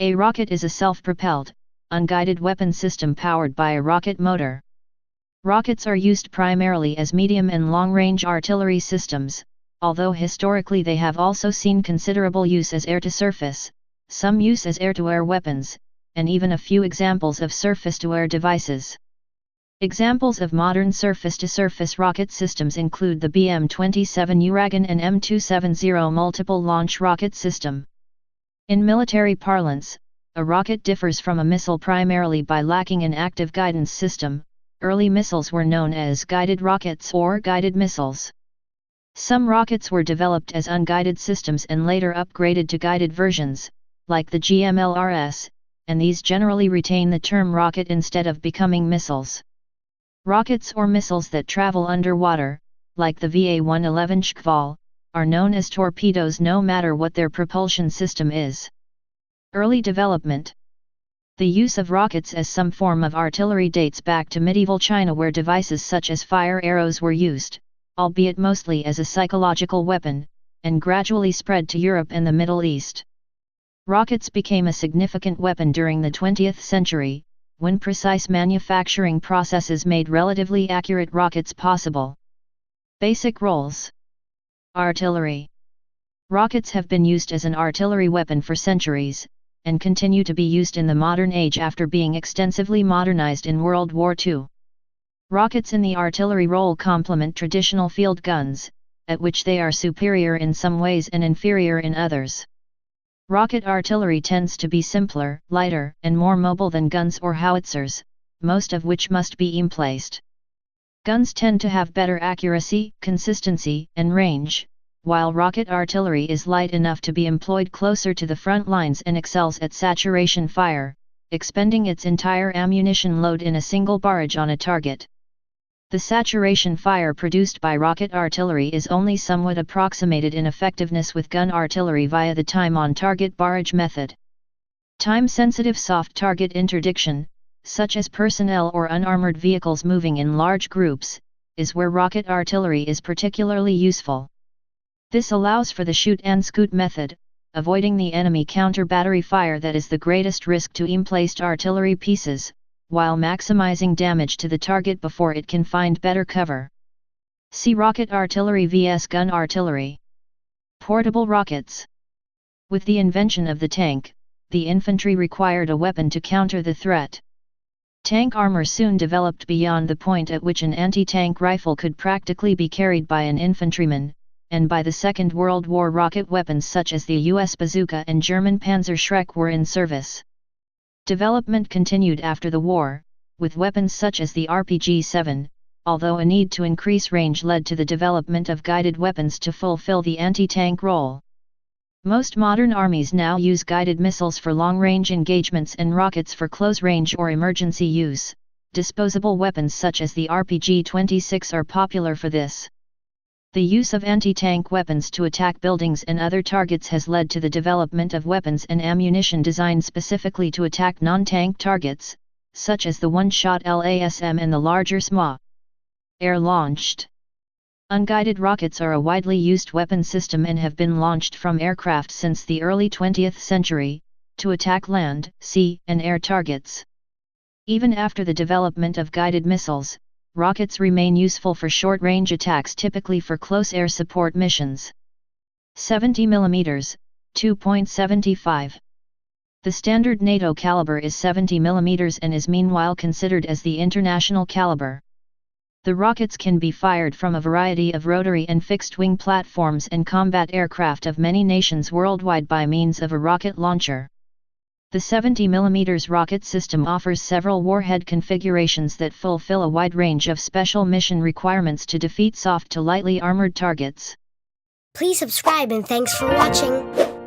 A rocket is a self-propelled, unguided weapon system powered by a rocket motor. Rockets are used primarily as medium and long-range artillery systems, although historically they have also seen considerable use as air-to-surface, some use as air-to-air weapons, and even a few examples of surface-to-air devices. Examples of modern surface-to-surface rocket systems include the BM-27 Uragan and M270 multiple launch rocket system. In military parlance, a rocket differs from a missile primarily by lacking an active guidance system. Early missiles were known as guided rockets or guided missiles. Some rockets were developed as unguided systems and later upgraded to guided versions, like the GMLRS, and these generally retain the term rocket instead of becoming missiles. Rockets or missiles that travel underwater, like the VA-111 Shkval, are known as torpedoes no matter what their propulsion system is. Early development. The use of rockets as some form of artillery dates back to medieval China, where devices such as fire arrows were used, albeit mostly as a psychological weapon, and gradually spread to Europe and the Middle East. Rockets became a significant weapon during the 20th century, when precise manufacturing processes made relatively accurate rockets possible. Basic roles. Artillery. Rockets have been used as an artillery weapon for centuries, and continue to be used in the modern age after being extensively modernized in World War II. Rockets in the artillery role complement traditional field guns, at which they are superior in some ways and inferior in others. Rocket artillery tends to be simpler, lighter, and more mobile than guns or howitzers, most of which must be emplaced. Guns tend to have better accuracy, consistency, and range, while rocket artillery is light enough to be employed closer to the front lines and excels at saturation fire, expending its entire ammunition load in a single barrage on a target. The saturation fire produced by rocket artillery is only somewhat approximated in effectiveness with gun artillery via the time-on-target barrage method. Time-sensitive soft target interdiction, such as personnel or unarmored vehicles moving in large groups, is where rocket artillery is particularly useful. This allows for the shoot-and-scoot method, avoiding the enemy counter-battery fire that is the greatest risk to emplaced artillery pieces, while maximizing damage to the target before it can find better cover. See rocket artillery vs. gun artillery. Portable rockets. With the invention of the tank, the infantry required a weapon to counter the threat. Tank armor soon developed beyond the point at which an anti-tank rifle could practically be carried by an infantryman, and by the Second World War rocket weapons such as the US bazooka and German Panzerschreck were in service. Development continued after the war, with weapons such as the RPG-7, although a need to increase range led to the development of guided weapons to fulfill the anti-tank role. Most modern armies now use guided missiles for long-range engagements and rockets for close-range or emergency use. Disposable weapons such as the RPG-26 are popular for this. The use of anti-tank weapons to attack buildings and other targets has led to the development of weapons and ammunition designed specifically to attack non-tank targets, such as the one-shot LASM and the larger SMA. Air-launched. Unguided rockets are a widely used weapon system and have been launched from aircraft since the early 20th century, to attack land, sea, and air targets. Even after the development of guided missiles, rockets remain useful for short-range attacks, typically for close air support missions. 70 mm, 2.75. The standard NATO caliber is 70 mm and is meanwhile considered as the international caliber. The rockets can be fired from a variety of rotary and fixed-wing platforms and combat aircraft of many nations worldwide by means of a rocket launcher. The 70 mm rocket system offers several warhead configurations that fulfill a wide range of special mission requirements to defeat soft to lightly armored targets. Please subscribe and thanks for watching.